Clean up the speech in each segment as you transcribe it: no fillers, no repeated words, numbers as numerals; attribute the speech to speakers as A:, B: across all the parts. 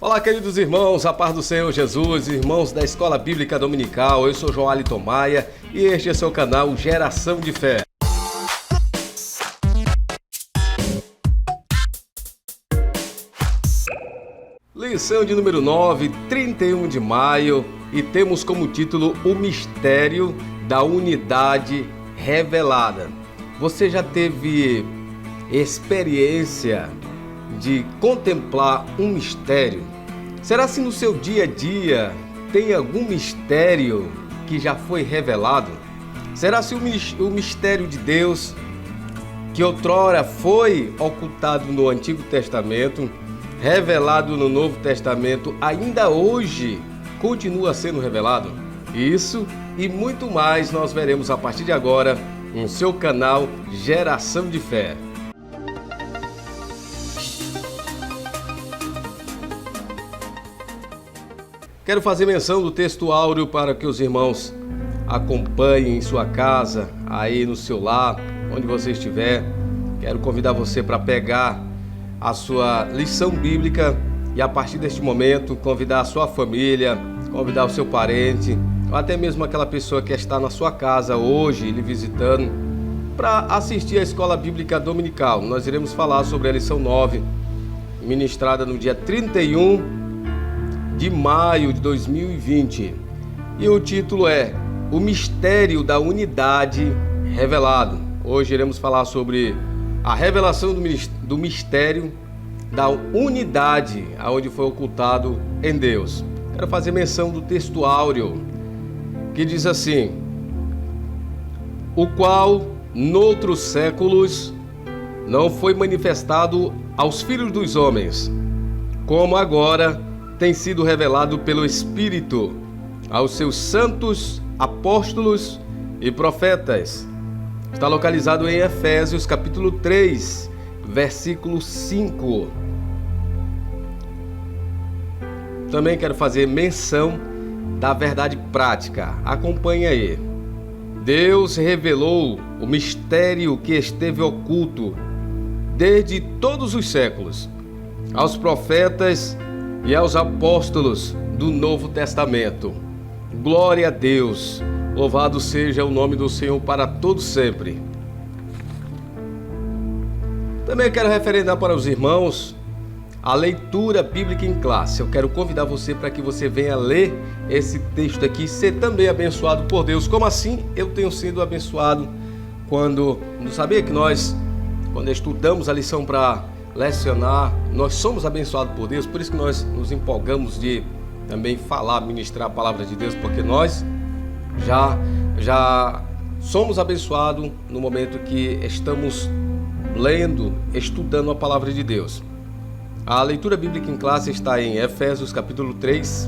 A: Olá, queridos irmãos, a paz do Senhor Jesus, irmãos da Escola Bíblica Dominical. Eu sou Joalito Maia e este é seu canal Geração de Fé. Lição de número 9, 31 de maio, e temos como título O Mistério da Unidade Revelada. Você já teve experiência de contemplar um mistério? Será se no seu dia a dia tem algum mistério que já foi revelado? Será se o mistério de Deus, que outrora foi ocultado no Antigo Testamento, revelado no Novo Testamento, ainda hoje continua sendo revelado? Isso e muito mais nós veremos a partir de agora no seu canal Geração de Fé. Quero fazer menção do texto áureo para que os irmãos acompanhem em sua casa, aí no seu lar, onde você estiver. Quero convidar você para pegar a sua lição bíblica e a partir deste momento convidar a sua família, convidar o seu parente, ou até mesmo aquela pessoa que está na sua casa hoje, lhe visitando, para assistir à Escola Bíblica Dominical. Nós iremos falar sobre a lição 9, ministrada no dia 31 de maio de 2020, e o título é O Mistério da Unidade Revelado. Hoje iremos falar sobre a revelação do mistério da unidade, aonde foi ocultado em Deus. Quero fazer menção do texto áureo, que diz assim: o qual noutros séculos não foi manifestado aos filhos dos homens, como agora tem sido revelado pelo Espírito aos seus santos apóstolos e profetas. Está localizado em Efésios capítulo 3, versículo 5. Também quero fazer menção da verdade prática. Acompanhe aí. Deus revelou o mistério que esteve oculto desde todos os séculos aos profetas e aos apóstolos do Novo Testamento. Glória a Deus, louvado seja o nome do Senhor para todos sempre. Também quero referendar para os irmãos a leitura bíblica em classe. Eu quero convidar você para que você venha ler esse texto aqui e ser também abençoado por Deus. Como assim eu tenho sido abençoado quando... Não sabia que nós, quando estudamos a lição para lecionar, nós somos abençoados por Deus, por isso que nós nos empolgamos de também falar, ministrar a palavra de Deus, porque nós já somos abençoados no momento que estamos lendo, estudando a palavra de Deus. A leitura bíblica em classe está em Efésios capítulo 3,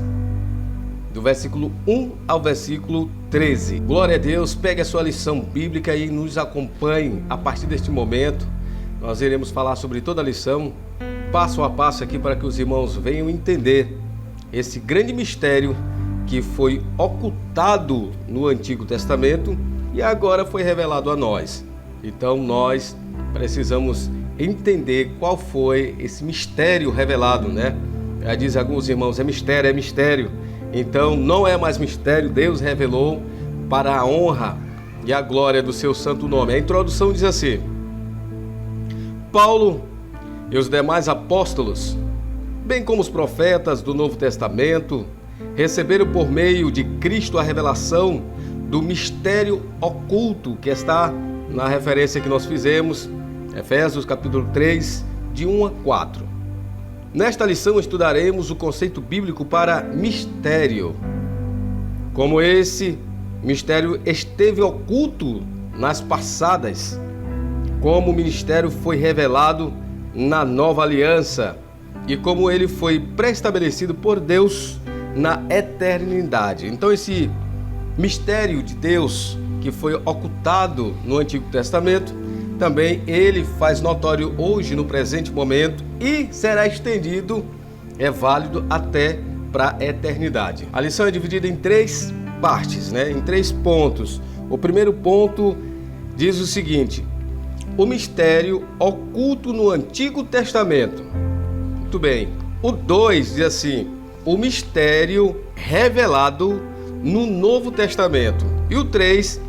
A: do versículo 1 ao versículo 13. Glória a Deus, pegue a sua lição bíblica e nos acompanhe a partir deste momento. Nós iremos falar sobre toda a lição, passo a passo aqui, para que os irmãos venham entender esse grande mistério que foi ocultado no Antigo Testamento e agora foi revelado a nós. Então nós precisamos entender qual foi esse mistério revelado, né? Já dizem alguns irmãos, é mistério. Então não é mais mistério, Deus revelou para a honra e a glória do seu santo nome. A introdução diz assim: Paulo e os demais apóstolos, bem como os profetas do Novo Testamento, receberam por meio de Cristo a revelação do mistério oculto, que está na referência que nós fizemos, Efésios capítulo 3, de 1 a 4. Nesta lição estudaremos o conceito bíblico para mistério. Como esse mistério esteve oculto nas passadas, como o ministério foi revelado na nova aliança e como ele foi pré-estabelecido por Deus na eternidade. Então esse mistério de Deus que foi ocultado no Antigo Testamento, também ele faz notório hoje no presente momento e será estendido, é válido até para a eternidade. A lição é dividida em 3 partes, em 3 pontos. O primeiro ponto diz o seguinte: o mistério oculto no Antigo Testamento. Muito bem, O 2 diz assim: o mistério revelado no Novo Testamento. E o 3,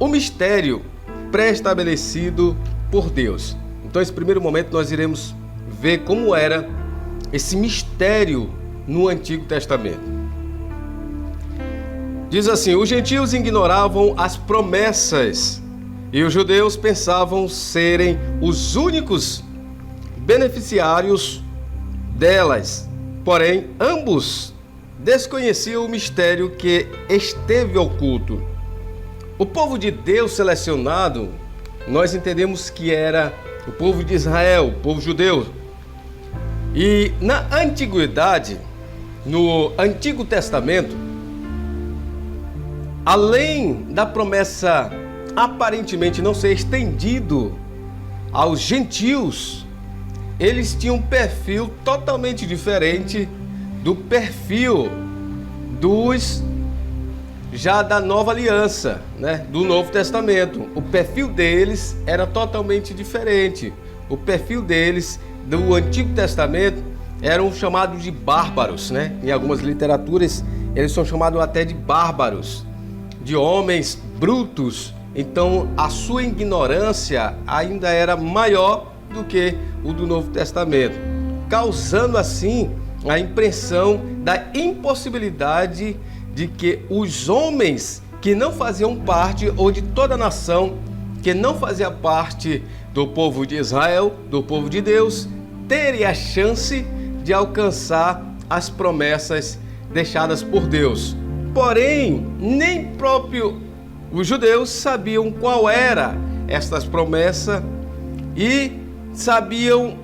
A: o mistério pré-estabelecido por Deus. Então, nesse primeiro momento, nós iremos ver como era esse mistério no Antigo Testamento. Diz assim: os gentios ignoravam as promessas e os judeus pensavam serem os únicos beneficiários delas. Porém, ambos desconheciam o mistério que esteve oculto. O povo de Deus selecionado, nós entendemos que era o povo de Israel, o povo judeu. E na antiguidade, no Antigo Testamento, além da promessa aparentemente não ser estendido aos gentios, eles tinham um perfil totalmente diferente do perfil dos já da Nova Aliança, né, do Novo Testamento. O perfil deles era totalmente diferente. O perfil deles do Antigo Testamento eram chamados de bárbaros, né? Em algumas literaturas eles são chamados até de bárbaros, de homens brutos. Então a sua ignorância ainda era maior do que o do Novo Testamento, causando assim a impressão da impossibilidade de que os homens que não faziam parte, ou de toda a nação que não fazia parte do povo de Israel, do povo de Deus, teria a chance de alcançar as promessas deixadas por Deus. Porém, nem próprio os judeus sabiam qual era estas promessas e sabiam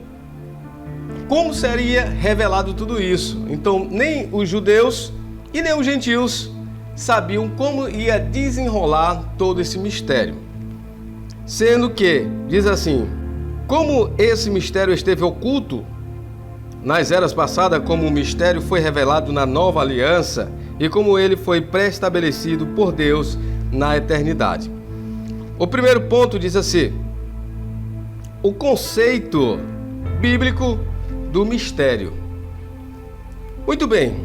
A: como seria revelado tudo isso. Então, nem os judeus e nem os gentios sabiam como ia desenrolar todo esse mistério. Sendo que, diz assim, como esse mistério esteve oculto nas eras passadas, como o mistério foi revelado na nova aliança e como ele foi pré-estabelecido por Deus na eternidade. O primeiro ponto diz assim: o conceito bíblico do mistério. Muito bem.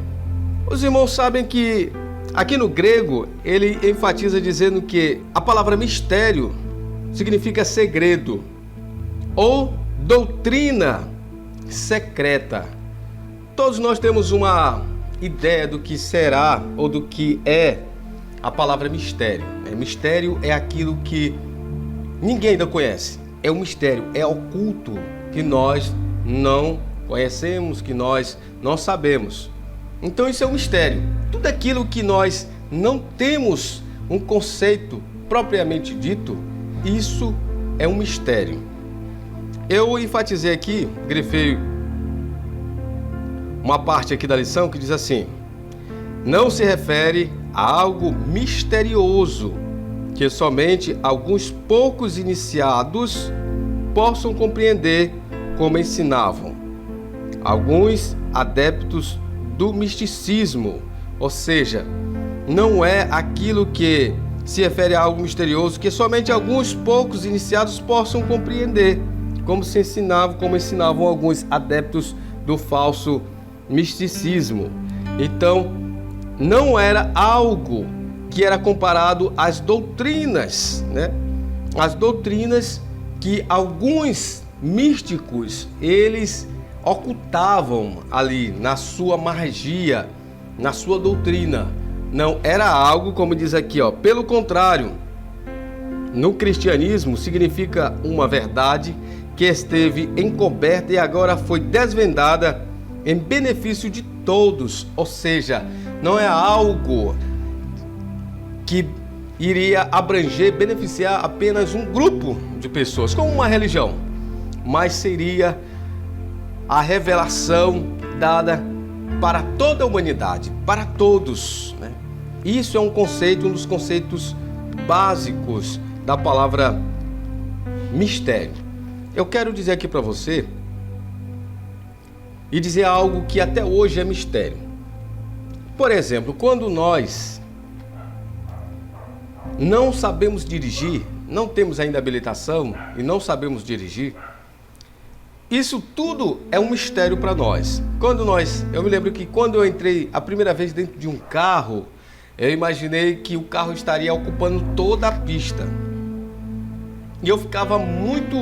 A: Os irmãos sabem que aqui no grego ele enfatiza dizendo que a palavra mistério significa segredo ou doutrina secreta. Todos nós temos uma ideia do que será ou do que é a palavra mistério. Mistério é aquilo que ninguém ainda conhece. É um mistério, é oculto, que nós não conhecemos, que nós não sabemos. Então isso é um mistério. Tudo aquilo que nós não temos um conceito propriamente dito, isso é um mistério. Eu enfatizei aqui, grifei uma parte aqui da lição que diz assim: não se refere a algo misterioso que somente alguns poucos iniciados possam compreender, como ensinavam alguns adeptos do misticismo. Ou seja, não é aquilo que se refere a algo misterioso que somente alguns poucos iniciados possam compreender, como ensinavam alguns adeptos do falso misticismo. Então, não era algo que era comparado às doutrinas, né? As doutrinas que alguns místicos, eles ocultavam ali na sua magia, na sua doutrina. Não era algo, como diz aqui, pelo contrário, no cristianismo significa uma verdade que esteve encoberta e agora foi desvendada em benefício de todos. Ou seja, não é algo que iria abranger, beneficiar apenas um grupo de pessoas, como uma religião, mas seria a revelação dada para toda a humanidade, para todos, né? Isso é um conceito, um dos conceitos básicos da palavra mistério. Eu quero dizer aqui para você e dizer algo que até hoje é mistério. Por exemplo, quando nós não sabemos dirigir, não temos ainda habilitação e não sabemos dirigir, Isso tudo é um mistério para nós. Eu me lembro que quando eu entrei a primeira vez dentro de um carro, eu imaginei que o carro estaria ocupando toda a pista. E eu ficava muito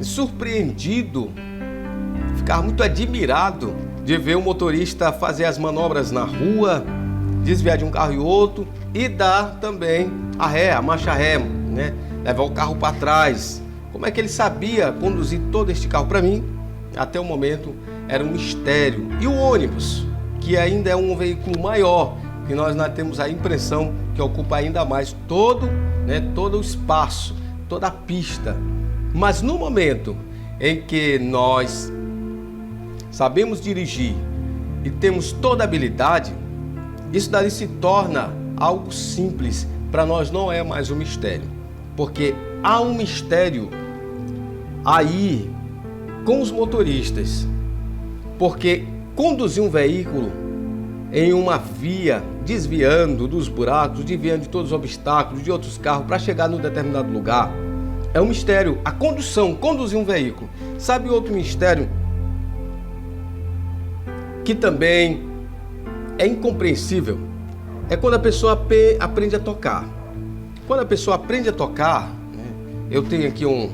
A: surpreendido, ficava muito admirado de ver o motorista fazer as manobras na rua, desviar de um carro e outro e dar também a marcha ré, né? Levar o carro para trás. Como é que ele sabia conduzir todo este carro? Para mim, até o momento, era um mistério. E o ônibus, que ainda é um veículo maior, que nós temos a impressão que ocupa ainda mais todo o espaço, toda a pista. Mas no momento em que nós sabemos dirigir e temos toda a habilidade, isso daí se torna algo simples. Para nós não é mais um mistério, porque há um mistério aí com os motoristas, porque conduzir um veículo em uma via, desviando dos buracos, desviando de todos os obstáculos, de outros carros, para chegar num determinado lugar, é um mistério. A condução, conduzir um veículo. Sabe outro mistério que também é incompreensível? É quando a pessoa aprende a tocar. Quando a pessoa aprende a tocar, né? Eu tenho aqui um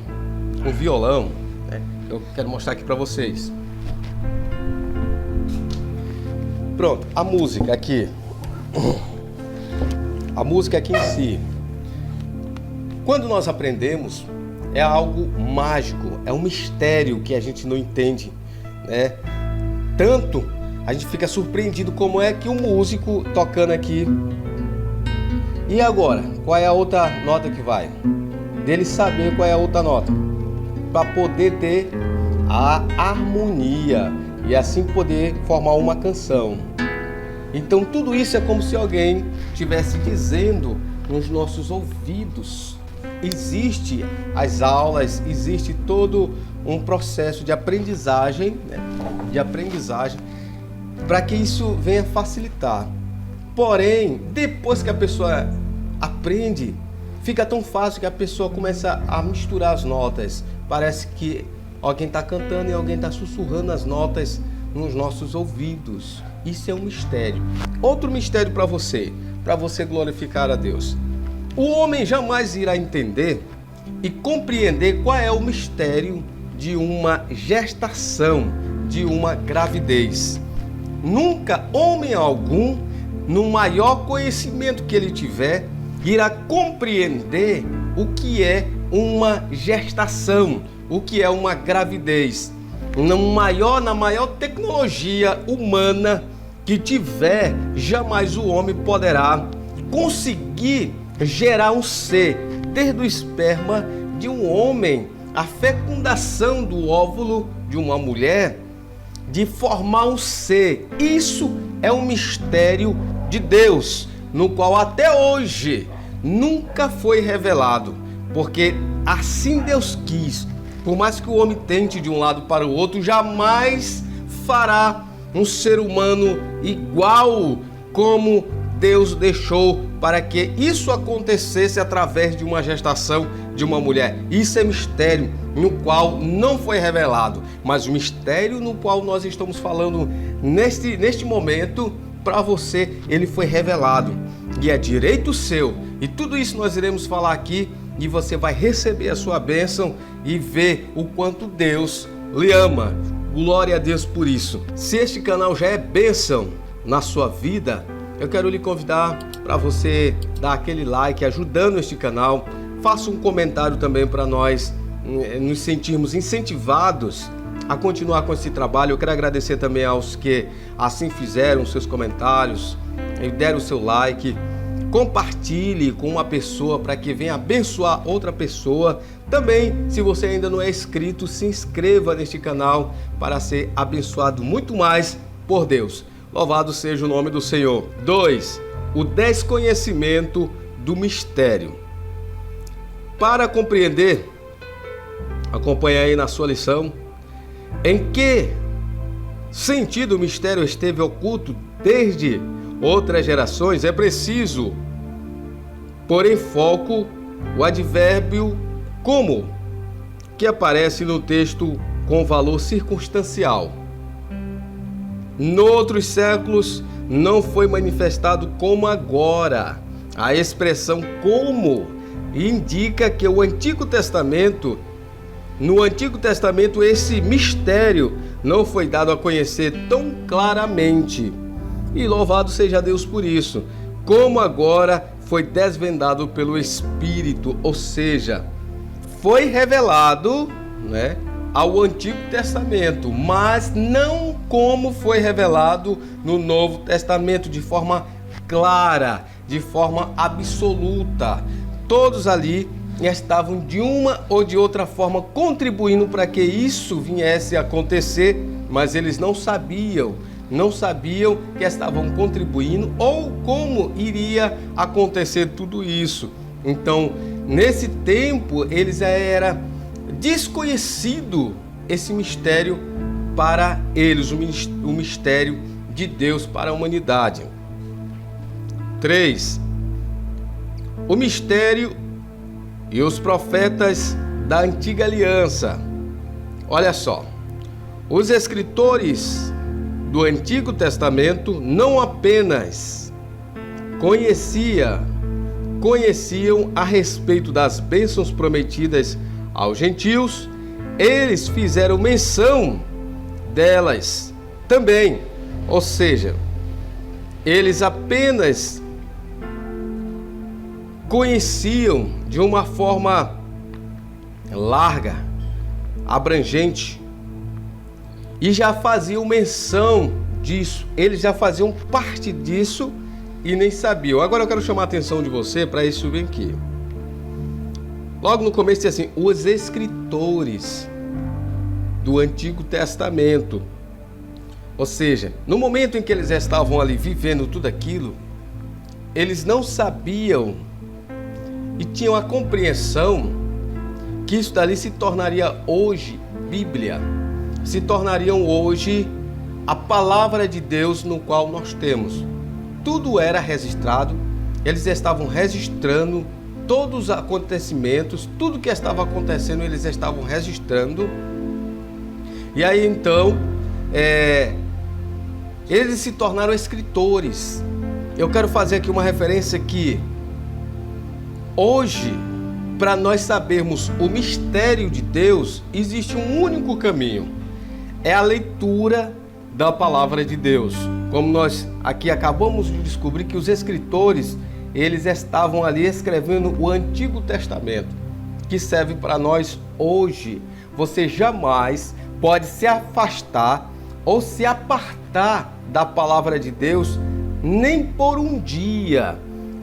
A: violão, né? Eu quero mostrar aqui para vocês. Pronto, a música aqui. A música aqui em si. Quando nós aprendemos, é algo mágico, é um mistério que a gente não entende, né? Tanto a gente fica surpreendido como é que um músico tocando aqui. E agora, qual é a outra nota que vai? Dele saber qual é a outra nota, para poder ter a harmonia e assim poder formar uma canção. Então tudo isso é como se alguém estivesse dizendo nos nossos ouvidos. Existe as aulas, existe todo um processo de aprendizagem, né? Para que isso venha facilitar. Porém, depois que a pessoa aprende, fica tão fácil que a pessoa começa a misturar as notas. Parece que alguém está cantando e alguém está sussurrando as notas nos nossos ouvidos. Isso é um mistério. Outro mistério para você glorificar a Deus. O homem jamais irá entender e compreender qual é o mistério de uma gestação, de uma gravidez. Nunca homem algum, no maior conhecimento que ele tiver, irá compreender o que é uma gestação, o que é uma gravidez. Na maior tecnologia humana que tiver, jamais o homem poderá conseguir gerar um ser, desde o esperma de um homem, a fecundação do óvulo de uma mulher, de formar um ser. Isso é um mistério de Deus, no qual até hoje nunca foi revelado, porque assim Deus quis. Por mais que o homem tente de um lado para o outro, jamais fará um ser humano igual como Deus deixou para que isso acontecesse através de uma gestação de uma mulher. Isso é mistério no qual não foi revelado, mas o mistério no qual nós estamos falando neste momento, para você, ele foi revelado e é direito seu. E tudo isso nós iremos falar aqui e você vai receber a sua bênção e ver o quanto Deus lhe ama. Glória a Deus por isso. Se este canal já é bênção na sua vida, eu quero lhe convidar para você dar aquele like ajudando este canal. Faça um comentário também para nós nos sentirmos incentivados a continuar com esse trabalho. Eu quero agradecer também aos que assim fizeram seus comentários e deram o seu like. Compartilhe com uma pessoa para que venha abençoar outra pessoa. Também, se você ainda não é inscrito, se inscreva neste canal para ser abençoado muito mais por Deus. Louvado seja o nome do Senhor. 2. O desconhecimento do mistério. Para compreender, acompanhe aí na sua lição, em que sentido o mistério esteve oculto desde outras gerações, é preciso pôr em foco o advérbio como. que aparece no texto com valor circunstancial. Noutros séculos não foi manifestado como agora. A expressão como indica que no Antigo Testamento, esse mistério não foi dado a conhecer tão claramente. E louvado seja Deus por isso. Como agora foi desvendado pelo Espírito, ou seja, foi revelado, né, ao Antigo Testamento, mas não como foi revelado no Novo Testamento, de forma clara, de forma absoluta. Todos ali estavam de uma ou de outra forma contribuindo para que isso viesse a acontecer, mas eles não sabiam que estavam contribuindo ou como iria acontecer tudo isso. Então, nesse tempo, eles era desconhecido esse mistério para eles, o mistério de Deus para a humanidade. 3. O mistério e os profetas da antiga aliança. Olha só, os escritores do Antigo Testamento não apenas conheciam a respeito das bênçãos prometidas aos gentios, eles fizeram menção delas também. Ou seja, eles apenas conheciam de uma forma larga, abrangente, e já faziam menção disso. Eles já faziam parte disso e nem sabiam. Agora eu quero chamar a atenção de você para isso bem aqui. Logo no começo diz assim: os escritores do Antigo Testamento. Ou seja, no momento em que eles estavam ali vivendo tudo aquilo, eles não sabiam e tinham a compreensão que isso dali se tornaria hoje Bíblia, se tornariam hoje a palavra de Deus no qual nós temos. Tudo era registrado, eles estavam registrando todos os acontecimentos, tudo que estava acontecendo eles estavam registrando. E aí então, eles se tornaram escritores. Eu quero fazer aqui uma referência que hoje, para nós sabermos o mistério de Deus, existe um único caminho. É a leitura da palavra de Deus. Como nós aqui acabamos de descobrir que os escritores, eles estavam ali escrevendo o Antigo Testamento, que serve para nós hoje. Você jamais pode se afastar ou se apartar da palavra de Deus, nem por um dia,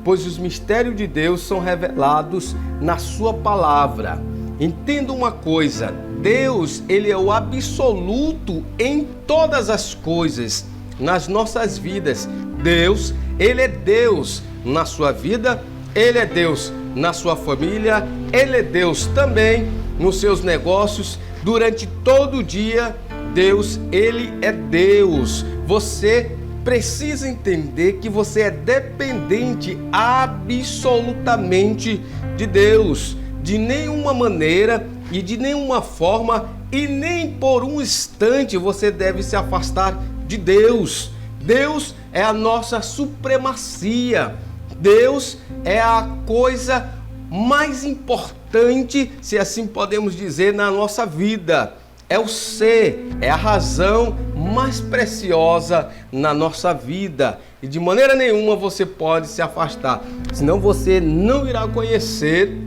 A: pois os mistérios de Deus são revelados na sua palavra. Entenda uma coisa: Deus, ele é o absoluto em todas as coisas nas nossas vidas. Deus, ele é Deus na sua vida, ele é Deus na sua família, ele é Deus também nos seus negócios. Durante todo o dia, Deus, ele é Deus. Você precisa entender que você é dependente absolutamente de Deus. De nenhuma maneira e de nenhuma forma e nem por um instante você deve se afastar de Deus. Deus é a nossa supremacia. Deus é a coisa mais importante, se assim podemos dizer, na nossa vida. É o ser, é a razão mais preciosa na nossa vida. E de maneira nenhuma você pode se afastar, senão você não irá conhecer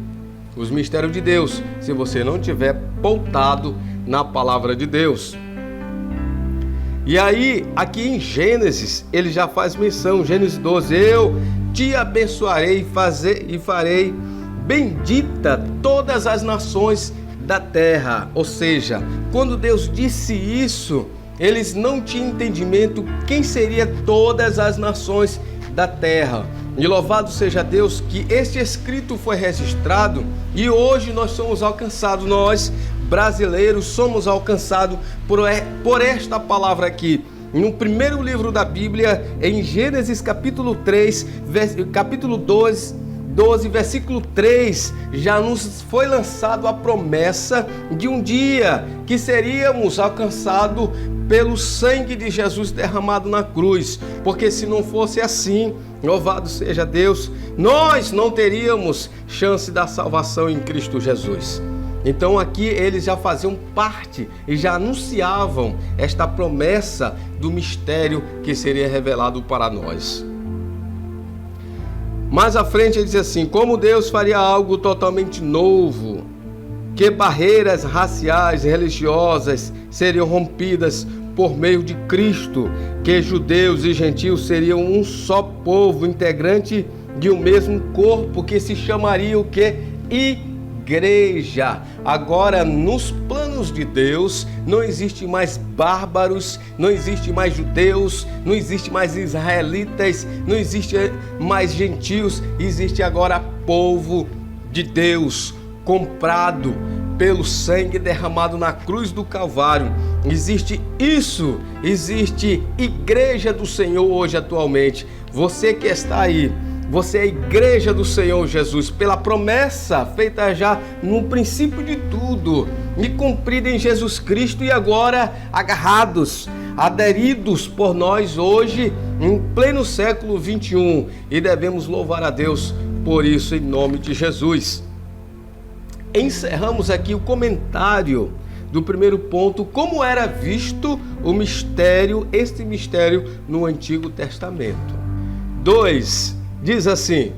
A: os mistérios de Deus, se você não tiver pautado na palavra de Deus. E aí, aqui em Gênesis, ele já faz menção, Gênesis 12, eu te abençoarei e farei bendita todas as nações da terra. Ou seja, quando Deus disse isso, eles não tinham entendimento quem seria todas as nações da terra. E louvado seja Deus que este escrito foi registrado e hoje nós somos alcançados, nós brasileiros somos alcançados por esta palavra aqui. No primeiro livro da Bíblia, em Gênesis capítulo 3, capítulo 2, 12, versículo 3, já nos foi lançado a promessa de um dia que seríamos alcançados pelo sangue de Jesus derramado na cruz, porque se não fosse assim, louvado seja Deus, nós não teríamos chance da salvação em Cristo Jesus. Então aqui eles já faziam parte e já anunciavam esta promessa do mistério que seria revelado para nós. Mais à frente ele diz assim: como Deus faria algo totalmente novo, que barreiras raciais e religiosas seriam rompidas por meio de Cristo, que judeus e gentios seriam um só povo, integrante de um mesmo corpo, que se chamaria o quê? Igreja. Agora, nos planos de Deus, não existe mais bárbaros, não existe mais judeus, não existe mais israelitas, não existe mais gentios, existe agora povo de Deus, comprado pelo sangue derramado na cruz do Calvário. Existe isso, existe igreja do Senhor hoje atualmente. Você que está aí, você é a igreja do Senhor Jesus, pela promessa feita já no princípio de tudo e cumprida em Jesus Cristo, e agora agarrados, aderidos por nós hoje em pleno século 21, e devemos louvar a Deus por isso em nome de Jesus. Encerramos aqui o comentário do primeiro ponto, como era visto o mistério, este mistério no Antigo Testamento. 2. Diz assim: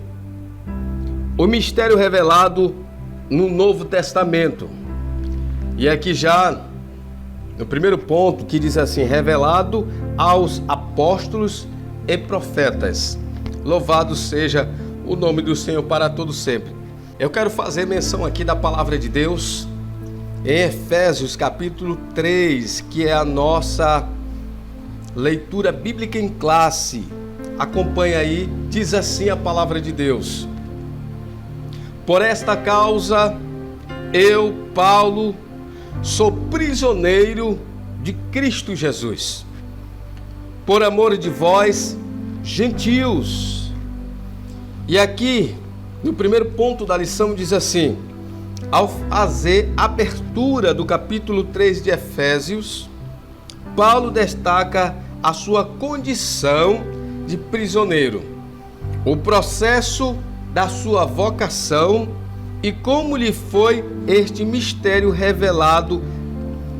A: o mistério revelado no Novo Testamento. E aqui já, no primeiro ponto, que diz assim: revelado aos apóstolos e profetas. Louvado seja o nome do Senhor para todo sempre. Eu quero fazer menção aqui da palavra de Deus em Efésios capítulo 3, que é a nossa leitura bíblica em classe. Acompanha aí, diz assim a palavra de Deus: por esta causa, eu, Paulo, sou prisioneiro de Cristo Jesus, por amor de vós, gentios. E aqui, no primeiro ponto da lição, diz assim: ao fazer a abertura do capítulo 3 de Efésios, Paulo destaca a sua condição de prisioneiro, o processo da sua vocação e como lhe foi este mistério revelado,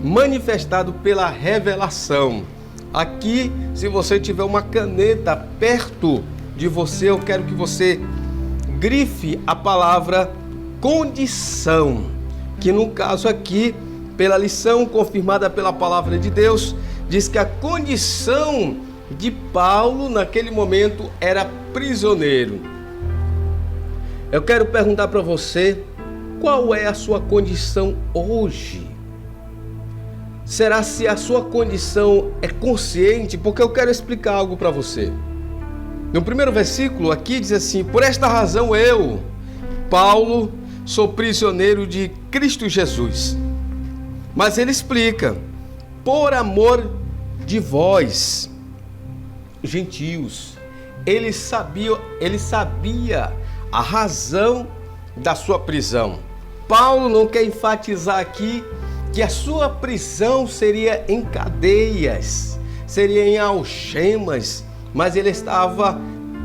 A: manifestado pela revelação. Aqui, se você tiver uma caneta perto de você, eu quero que você grife a palavra condição, que no caso aqui, pela lição confirmada pela palavra de Deus, diz que a condição de Paulo naquele momento era prisioneiro. Eu quero perguntar para você, qual é a sua condição hoje? Será se a sua condição é consciente? Porque eu quero explicar algo para você. No primeiro versículo aqui diz assim: por esta razão eu, Paulo, sou prisioneiro de Cristo Jesus. Mas ele explica: por amor de vós, gentios. Ele sabia a razão da sua prisão. Paulo não quer enfatizar aqui que a sua prisão seria em cadeias, seria em algemas, mas ele estava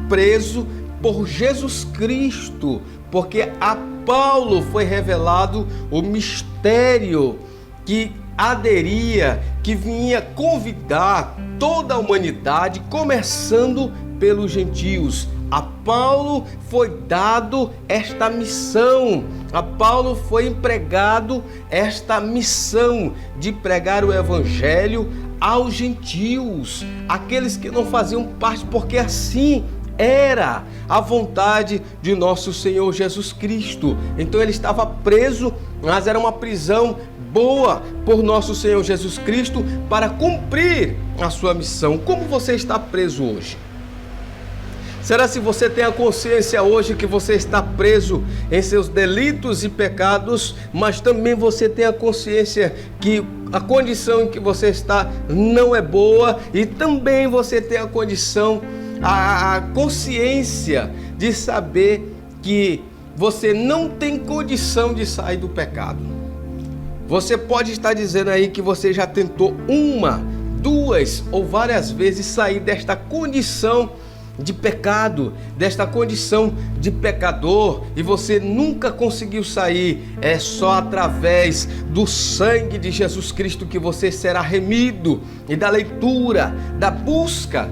A: preso por Jesus Cristo, porque a Paulo foi revelado o mistério que aderia, que vinha convidar toda a humanidade, começando pelos gentios. A Paulo foi dado esta missão, a Paulo foi empregado esta missão de pregar o evangelho aos gentios, aqueles que não faziam parte, porque assim era a vontade de nosso Senhor Jesus Cristo. Então ele estava preso, mas era uma prisão boa por nosso Senhor Jesus Cristo para cumprir a sua missão. Como você está preso hoje? Será se você tem a consciência hoje que você está preso em seus delitos e pecados, mas também você tem a consciência que a condição em que você está não é boa, e também você tem a condição, a consciência de saber que você não tem condição de sair do pecado. Você pode estar dizendo aí que você já tentou uma, duas ou várias vezes sair desta condição de pecado, desta condição de pecador, e você nunca conseguiu sair. É só através do sangue de Jesus Cristo que você será remido, e da leitura, da busca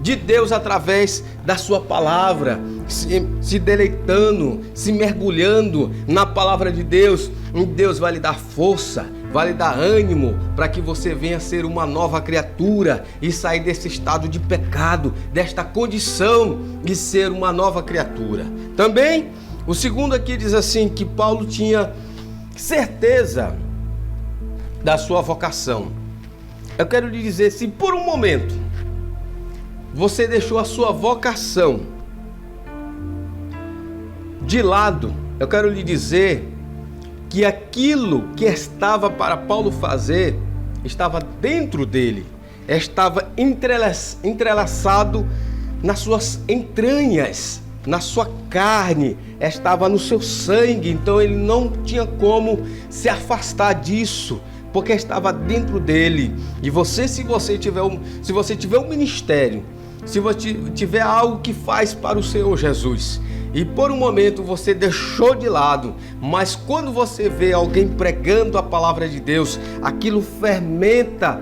A: de Deus através da sua palavra, se deleitando, se mergulhando na palavra de Deus. Deus vai lhe dar força, vai lhe dar ânimo para que você venha ser uma nova criatura e sair desse estado de pecado, desta condição de ser uma nova criatura. Também, o segundo aqui diz assim, que Paulo tinha certeza da sua vocação. Eu quero lhe dizer, se por um momento você deixou a sua vocação de lado, eu quero lhe dizer que aquilo que estava para Paulo fazer estava dentro dele, estava entrelaçado nas suas entranhas, na sua carne, estava no seu sangue. Então ele não tinha como se afastar disso, porque estava dentro dele. E você, se você tiver um ministério, se você tiver algo que faz para o Senhor Jesus, e por um momento você deixou de lado, mas quando você vê alguém pregando a palavra de Deus, aquilo fermenta,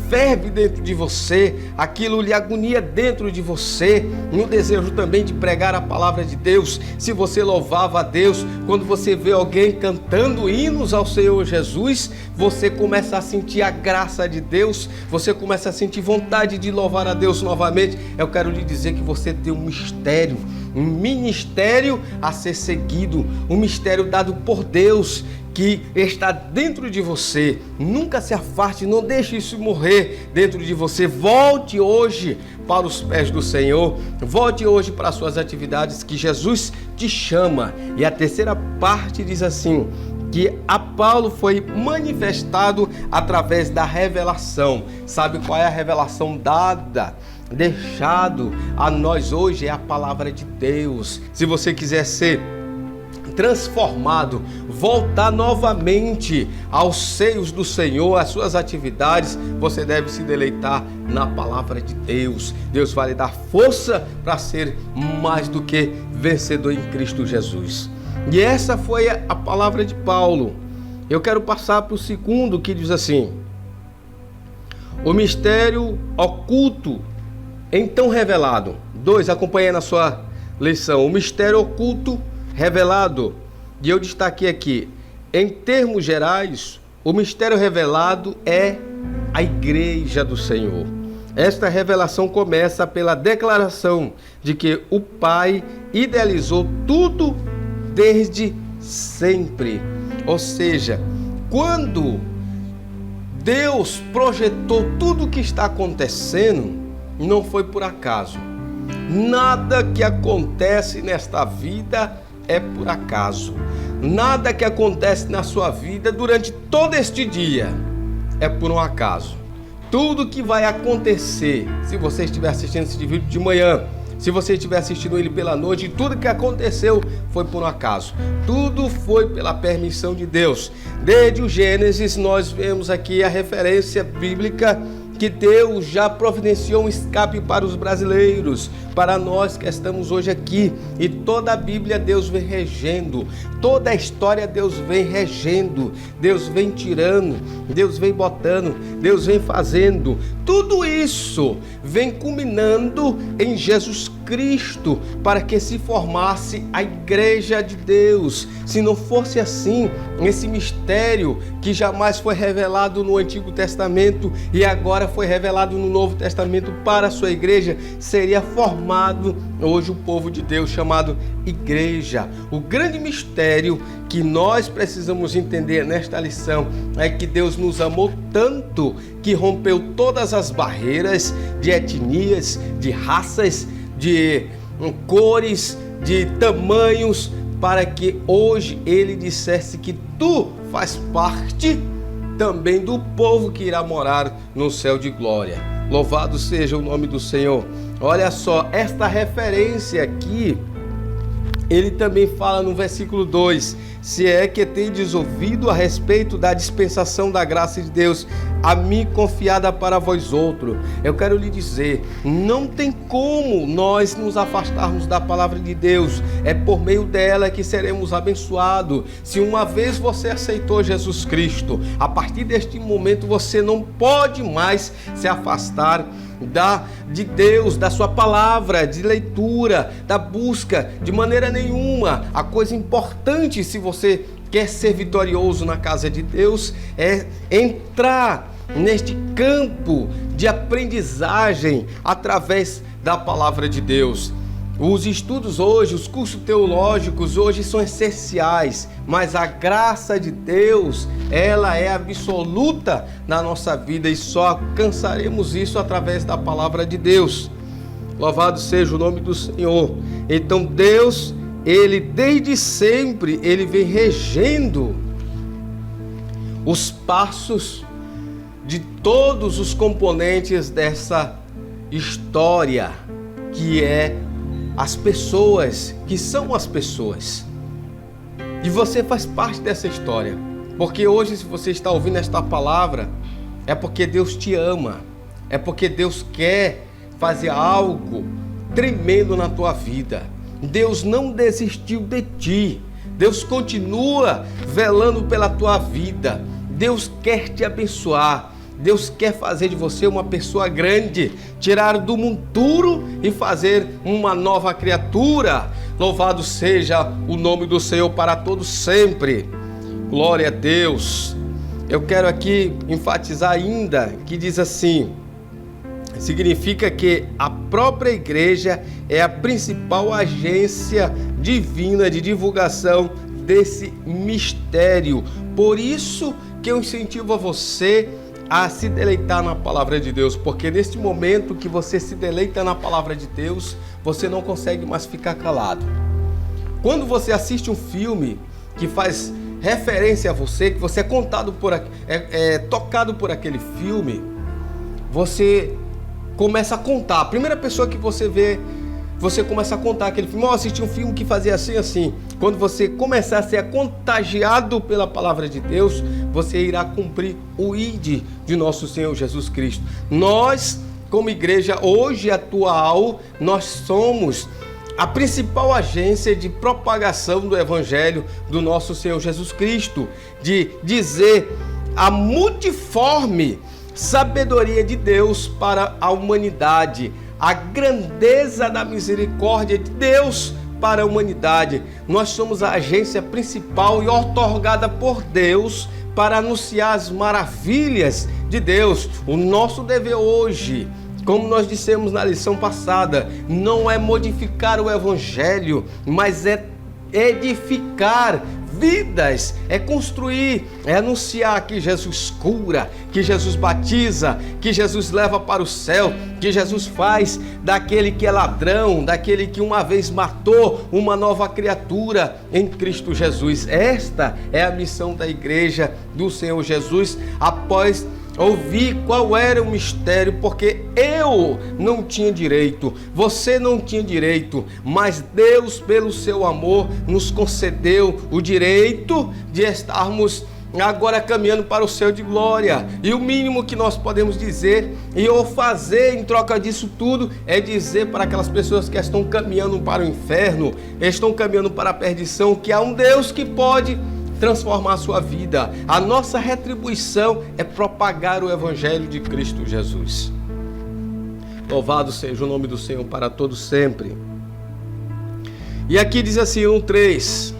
A: ferve dentro de você, aquilo lhe agonia dentro de você, no desejo também de pregar a palavra de Deus. Se você louvava a Deus, quando você vê alguém cantando hinos ao Senhor Jesus, você começa a sentir a graça de Deus, você começa a sentir vontade de louvar a Deus novamente. Eu quero lhe dizer que você tem um mistério, um ministério a ser seguido, um mistério dado por Deus, que está dentro de você. Nunca se afaste, não deixe isso morrer dentro de você. Volte hoje para os pés do Senhor, volte hoje para as suas atividades, que Jesus te chama. E a terceira parte diz assim, que a Paulo foi manifestado através da revelação. Sabe qual é a revelação dada, deixado a nós hoje? É a palavra de Deus. Se você quiser ser transformado, voltar novamente aos seios do Senhor, às suas atividades, você deve se deleitar na palavra de Deus. Deus vai lhe dar força para ser mais do que vencedor em Cristo Jesus. E essa foi a palavra de Paulo. Eu quero passar para o segundo, que diz assim: o mistério oculto então revelado. 2, acompanhe na sua lição. O mistério oculto revelado. E eu destaquei aqui, em termos gerais, o mistério revelado é a igreja do Senhor. Esta revelação começa pela declaração de que o Pai idealizou tudo desde sempre. Ou seja, quando Deus projetou tudo o que está acontecendo, não foi por acaso. Nada que acontece nesta vida é por acaso. Nada que acontece na sua vida durante todo este dia é por um acaso. Tudo que vai acontecer, se você estiver assistindo esse vídeo de manhã, se você estiver assistindo ele pela noite, tudo que aconteceu foi por um acaso. Tudo foi pela permissão de Deus. Desde o Gênesis nós vemos aqui a referência bíblica que Deus já providenciou um escape para os brasileiros, para nós que estamos hoje aqui. E toda a Bíblia Deus vem regendo, toda a história Deus vem regendo, Deus vem tirando, Deus vem botando, Deus vem fazendo. Tudo isso vem culminando em Jesus Cristo, para que se formasse a igreja de Deus. Se não fosse assim, esse mistério que jamais foi revelado no Antigo Testamento e agora foi revelado no Novo Testamento para a sua igreja, seria formado hoje o povo de Deus, chamado igreja. O grande mistério que nós precisamos entender nesta lição é que Deus nos amou tanto que rompeu todas as barreiras de etnias, de raças, de cores, de tamanhos, para que hoje Ele dissesse que tu faz parte também do povo que irá morar no céu de glória. Louvado seja o nome do Senhor. Olha só, esta referência aqui ele também fala no versículo 2: se é que tendes ouvido a respeito da dispensação da graça de Deus, a mim confiada para vós outros. Eu quero lhe dizer, não tem como nós nos afastarmos da palavra de Deus. É por meio dela que seremos abençoados. Se uma vez você aceitou Jesus Cristo, a partir deste momento você não pode mais se afastar de Deus, da sua palavra, de leitura, da busca, de maneira nenhuma. A coisa importante, se você quer ser vitorioso na casa de Deus, é entrar neste campo de aprendizagem através da palavra de Deus. Os estudos hoje, os cursos teológicos hoje são essenciais, mas a graça de Deus, ela é absoluta na nossa vida e só alcançaremos isso através da palavra de Deus. Louvado seja o nome do Senhor. Então Deus, ele desde sempre, ele vem regendo os passos de todos os componentes dessa história, que é as pessoas, que são as pessoas. E você faz parte dessa história, porque hoje, se você está ouvindo esta palavra, é porque Deus te ama, é porque Deus quer fazer algo tremendo na tua vida. Deus não desistiu de ti, Deus continua velando pela tua vida, Deus quer te abençoar. Deus quer fazer de você uma pessoa grande, tirar do monturo e fazer uma nova criatura. Louvado seja o nome do Senhor para todos sempre. Glória a Deus. Eu quero aqui enfatizar ainda que diz assim: significa que a própria igreja é a principal agência divina de divulgação desse mistério. Por isso que eu incentivo a você a se deleitar na palavra de Deus, porque neste momento que você se deleita na palavra de Deus, você não consegue mais ficar calado. Quando você assiste um filme que faz referência a você, que você é tocado por aquele filme, você começa a contar. A primeira pessoa que você vê, você começa a contar aquele filme. Eu assisti um filme que fazia assim, assim. Quando você começar a ser contagiado pela palavra de Deus, você irá cumprir o ID de nosso Senhor Jesus Cristo. Nós, como igreja hoje atual, nós somos a principal agência de propagação do Evangelho do nosso Senhor Jesus Cristo, de dizer a multiforme sabedoria de Deus para a humanidade, a grandeza da misericórdia de Deus para a humanidade. Nós somos a agência principal e outorgada por Deus para anunciar as maravilhas de Deus. O nosso dever hoje, como nós dissemos na lição passada, não é modificar o Evangelho, mas é edificar vidas, é construir, é anunciar que Jesus cura, que Jesus batiza, que Jesus leva para o céu, que Jesus faz daquele que é ladrão, daquele que uma vez matou, uma nova criatura em Cristo Jesus. Esta é a missão da igreja do Senhor Jesus. Após ouvir qual era o mistério, porque eu não tinha direito, você não tinha direito, mas Deus, pelo seu amor, nos concedeu o direito de estarmos agora caminhando para o céu de glória. E o mínimo que nós podemos dizer e ou fazer em troca disso tudo é dizer para aquelas pessoas que estão caminhando para o inferno, estão caminhando para a perdição, que há um Deus que pode transformar a sua vida. A nossa retribuição é propagar o Evangelho de Cristo Jesus. Louvado seja o nome do Senhor para todos sempre. E aqui diz assim, 1:3,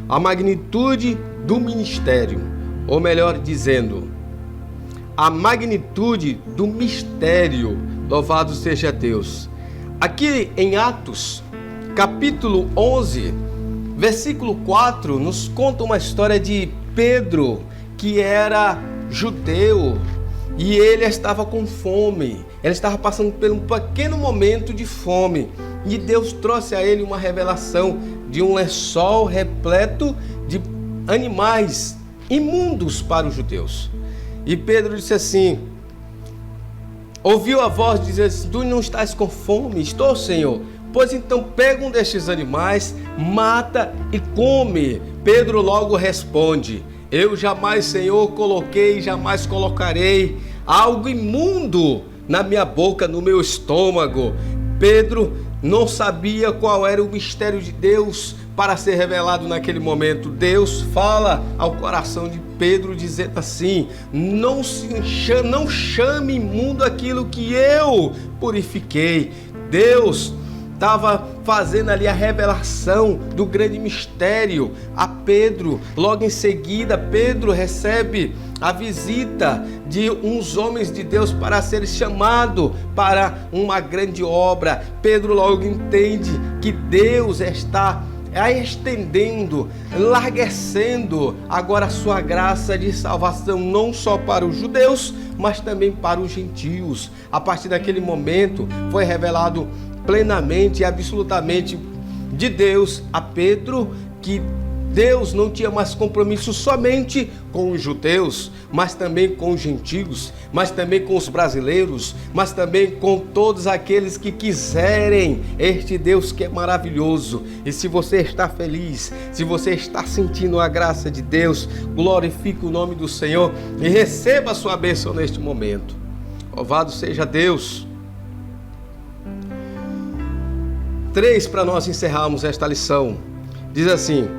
A: a magnitude do ministério, ou melhor dizendo, a magnitude do mistério. Louvado seja Deus. Aqui em Atos, capítulo 11, versículo 4, nos conta uma história de Pedro, que era judeu, e ele estava com fome, ele estava passando por um pequeno momento de fome, e Deus trouxe a ele uma revelação de um lençol repleto de animais imundos para os judeus. E Pedro disse assim, ouviu a voz dizer assim, tu não estás com fome? Estou, Senhor, Pois então pega um destes animais, mata e come. Pedro logo responde: eu jamais, Senhor, coloquei, jamais colocarei algo imundo na minha boca, no meu estômago. Pedro não sabia qual era o mistério de Deus para ser revelado naquele momento. Deus fala ao coração de Pedro dizendo assim: não chame imundo aquilo que eu purifiquei. Deus estava fazendo ali a revelação do grande mistério a Pedro. Logo em seguida, Pedro recebe a visita de uns homens de Deus para ser chamado para uma grande obra. Pedro logo entende que Deus está estendendo, enlarguecendo agora a sua graça de salvação, não só para os judeus, mas também para os gentios. A partir daquele momento foi revelado plenamente e absolutamente de Deus a Pedro que Deus não tinha mais compromisso somente com os judeus, mas também com os gentios, mas também com os brasileiros, mas também com todos aqueles que quiserem este Deus que é maravilhoso. E se você está feliz, se você está sentindo a graça de Deus, glorifique o nome do Senhor e receba a sua bênção neste momento. Louvado seja Deus. 3 para nós encerrarmos esta lição. Diz assim: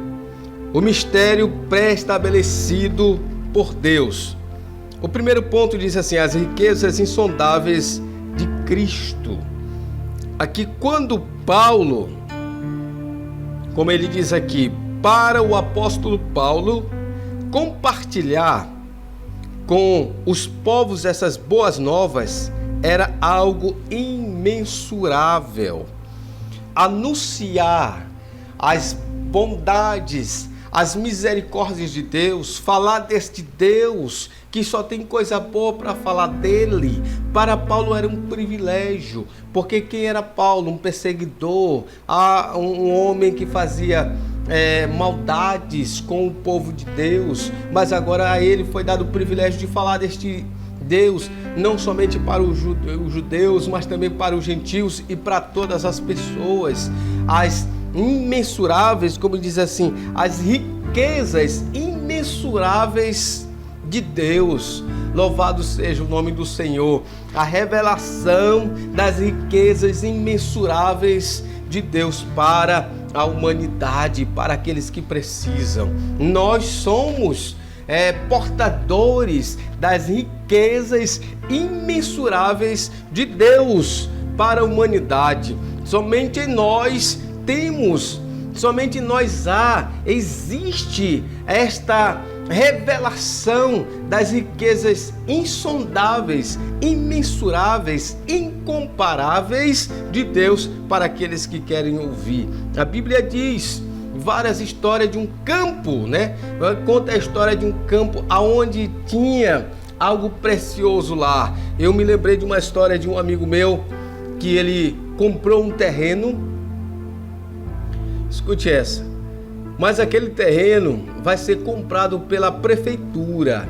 A: o mistério pré-estabelecido por Deus. O primeiro ponto diz assim: as riquezas insondáveis de Cristo. Aqui, quando Paulo, como ele diz aqui, para o apóstolo Paulo compartilhar com os povos essas boas novas, era algo imensurável. Anunciar as bondades, as misericórdias de Deus, falar deste Deus que só tem coisa boa para falar dele, para Paulo era um privilégio. Porque quem era Paulo? Um perseguidor, um homem que fazia maldades com o povo de Deus, mas agora a ele foi dado o privilégio de falar deste Deus, não somente para os judeus, mas também para os gentios e para todas as pessoas. As imensuráveis, como diz assim, as riquezas imensuráveis de Deus. Louvado seja o nome do Senhor. A revelação das riquezas imensuráveis de Deus para a humanidade, para aqueles que precisam. Nós somos portadores das riquezas imensuráveis de Deus para a humanidade. Somente em nós existe esta revelação das riquezas insondáveis, imensuráveis, incomparáveis de Deus para aqueles que querem ouvir. A Bíblia diz várias histórias de um campo, né? Conta a história de um campo aonde tinha algo precioso lá. Eu me lembrei de uma história de um amigo meu que ele comprou um terreno. Escute essa. Mas aquele terreno vai ser comprado pela prefeitura.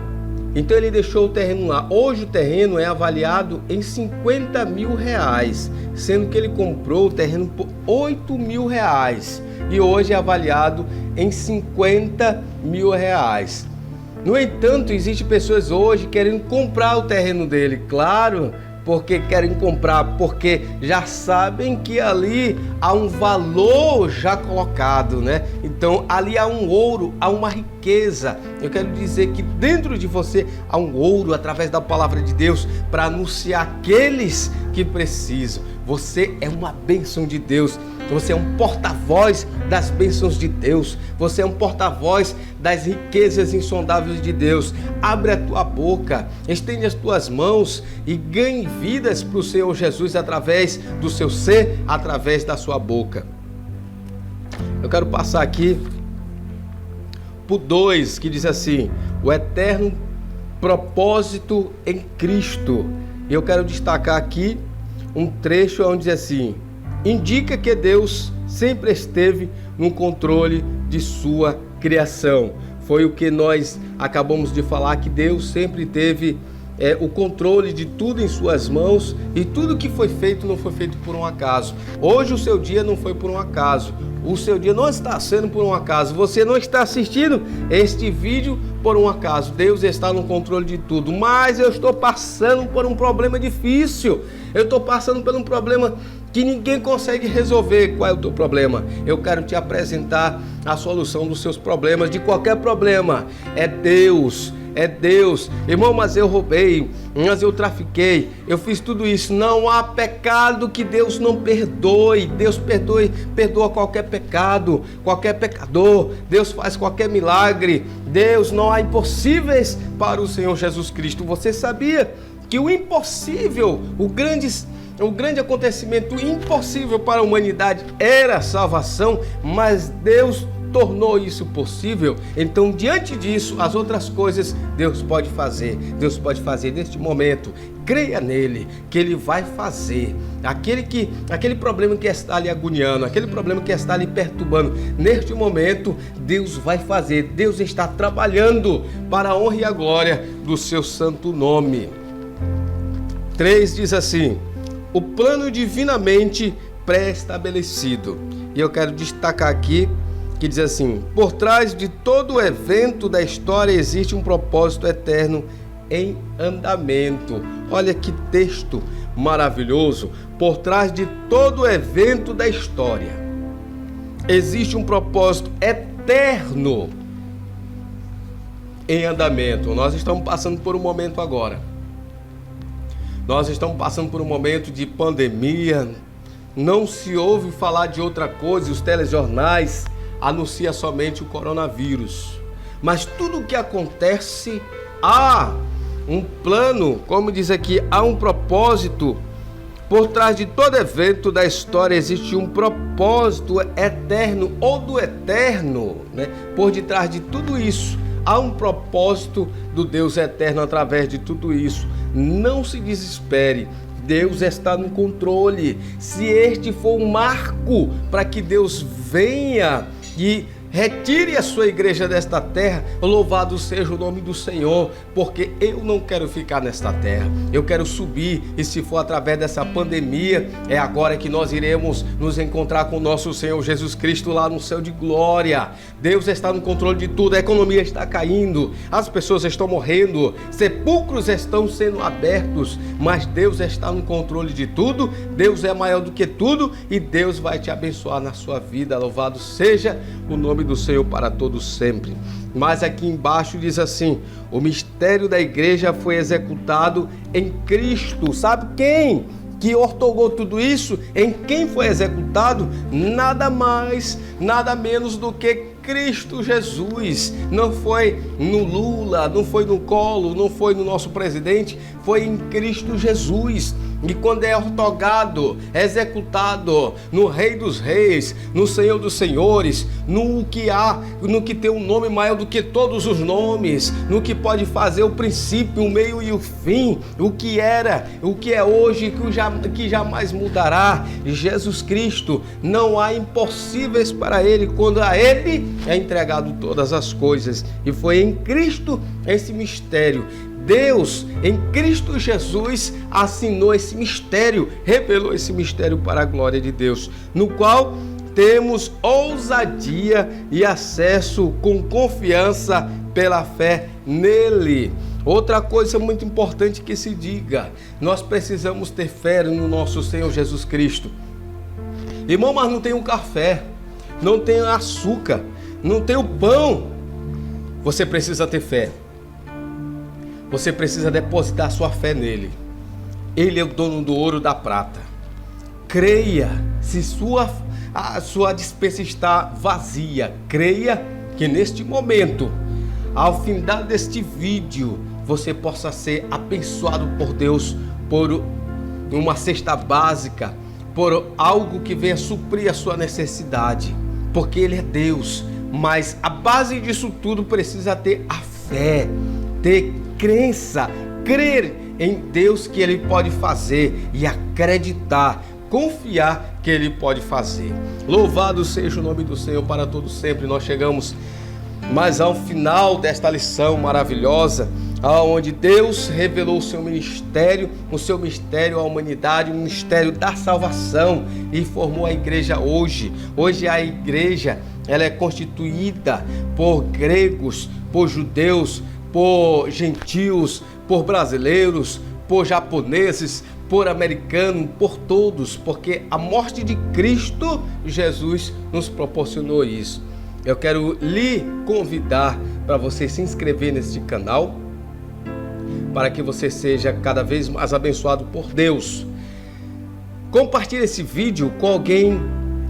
A: Então ele deixou o terreno lá. Hoje o terreno é avaliado em 50 mil reais, sendo que ele comprou o terreno por 8 mil reais. E hoje é avaliado em 50 mil reais. No entanto, existem pessoas hoje querendo comprar o terreno dele. Claro, porque querem comprar, porque já sabem que ali há um valor já colocado, né? Então ali há um ouro, há uma riqueza. Eu quero dizer que dentro de você há um ouro através da palavra de Deus para anunciar aqueles que precisam. Você é uma bênção de Deus. Você é um porta-voz das bênçãos de Deus. Você é um porta-voz das riquezas insondáveis de Deus. Abre a tua boca, estende as tuas mãos e ganhe vidas para o Senhor Jesus através do seu ser, através da sua boca. Eu quero passar aqui por 2, que diz assim: o eterno propósito em Cristo. E eu quero destacar aqui um trecho onde diz assim: indica que Deus sempre esteve no controle de sua criação. Foi o que nós acabamos de falar, que Deus sempre teve o controle de tudo em suas mãos, e tudo que foi feito não foi feito por um acaso. Hoje o seu dia não foi por um acaso. O seu dia não está sendo por um acaso. Você não está assistindo este vídeo por um acaso. Deus está no controle de tudo. Mas eu estou passando por um problema difícil. Eu estou passando por um problema que ninguém consegue resolver. Qual é o teu problema? Eu quero te apresentar a solução dos seus problemas, de qualquer problema. É Deus. É Deus. Irmão, mas eu roubei, mas eu trafiquei, eu fiz tudo isso. Não há pecado que Deus não perdoe. Deus perdoa qualquer pecado, qualquer pecador. Deus faz qualquer milagre. Deus, não há impossíveis para o Senhor Jesus Cristo. Você sabia que o impossível, o grande acontecimento impossível para a humanidade era a salvação, mas Deus tornou isso possível? Então, diante disso, as outras coisas Deus pode fazer. Deus pode fazer neste momento. Creia nele, que ele vai fazer. Aquele problema que está lhe agoniando, aquele problema que está lhe perturbando, neste momento, Deus vai fazer. Deus está trabalhando para a honra e a glória do seu santo nome. 3 diz assim: o plano divinamente pré-estabelecido. E eu quero destacar aqui que diz assim: por trás de todo evento da história existe um propósito eterno em andamento. Olha que texto maravilhoso. Por trás de todo evento da história existe um propósito eterno em andamento. Nós estamos passando por um momento agora. Nós estamos passando por um momento de pandemia. Não se ouve falar de outra coisa. Os telejornais anuncia somente o coronavírus. Mas tudo o que acontece, há um plano, como diz aqui, há um propósito. Por trás de todo evento da história existe um propósito eterno, ou do eterno, né? Por detrás de tudo isso, há um propósito do Deus eterno através de tudo isso. Não se desespere. Deus está no controle. Se este for um marco para que Deus venha e retire a sua igreja desta terra, louvado seja o nome do Senhor, porque eu não quero ficar nesta terra, eu quero subir, e se for através dessa pandemia, é agora que nós iremos nos encontrar com o nosso Senhor Jesus Cristo lá no céu de glória. Deus está no controle de tudo. A economia está caindo, as pessoas estão morrendo, sepulcros estão sendo abertos, mas Deus está no controle de tudo. Deus é maior do que tudo, e Deus vai te abençoar na sua vida. Louvado seja o nome do Senhor para todos sempre. Mas aqui embaixo diz assim: o mistério da igreja foi executado em Cristo. Sabe quem que ortogou tudo isso? Em quem foi executado? Nada mais, nada menos do que Cristo Jesus. Não foi no Lula, não foi no Collor, não foi no nosso presidente, foi em Cristo Jesus. E quando é ortogado, executado no Rei dos Reis, no Senhor dos Senhores, no que tem um nome maior do que todos os nomes, no que pode fazer o princípio, o meio e o fim, o que era, o que é hoje, que jamais mudará, Jesus Cristo. Não há impossíveis para ele, quando a ele é entregado todas as coisas. E foi em Cristo esse mistério. Deus, em Cristo Jesus, assinou esse mistério, revelou esse mistério para a glória de Deus, no qual temos ousadia e acesso com confiança pela fé nele. Outra coisa muito importante que se diga: nós precisamos ter fé no nosso Senhor Jesus Cristo. Irmão, mas não tem o café, não tem açúcar, não tem o pão. Você precisa ter fé. Você precisa depositar sua fé nele. Ele é o dono do ouro e da prata. Creia. Se a sua despensa está vazia, creia que neste momento, ao findar deste vídeo, você possa ser abençoado por Deus por uma cesta básica, por algo que venha suprir a sua necessidade, porque Ele é Deus. Mas a base disso tudo precisa ter a fé, ter crença, crer em Deus que Ele pode fazer e acreditar, confiar que Ele pode fazer. Louvado seja o nome do Senhor para todos sempre. Nós chegamos mais ao final desta lição maravilhosa, aonde Deus revelou o seu mistério à humanidade, o mistério da salvação, e formou a igreja hoje. Hoje a igreja, ela é constituída por gregos, por judeus, por gentios, por brasileiros, por japoneses, por americanos, por todos, porque a morte de Cristo Jesus nos proporcionou isso. Eu quero lhe convidar para você se inscrever neste canal, para que você seja cada vez mais abençoado por Deus. Compartilhe esse vídeo com alguém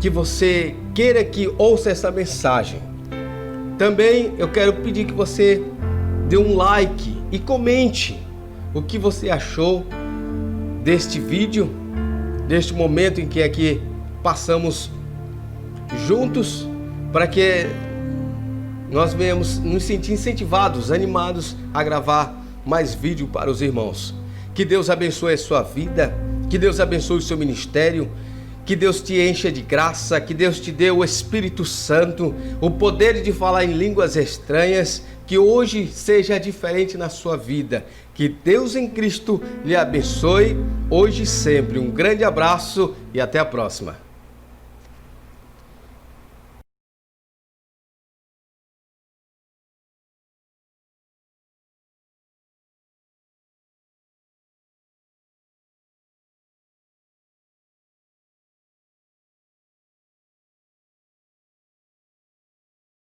A: que você queira que ouça essa mensagem. Também eu quero pedir que você dê um like e comente o que você achou deste vídeo, deste momento em que aqui passamos juntos, para que nós venhamos nos sentir incentivados, animados a gravar mais vídeo para os irmãos. Que Deus abençoe a sua vida, que Deus abençoe o seu ministério, que Deus te encha de graça, que Deus te dê o Espírito Santo, o poder de falar em línguas estranhas, que hoje seja diferente na sua vida. Que Deus em Cristo lhe abençoe, hoje e sempre. Um grande abraço e até a próxima.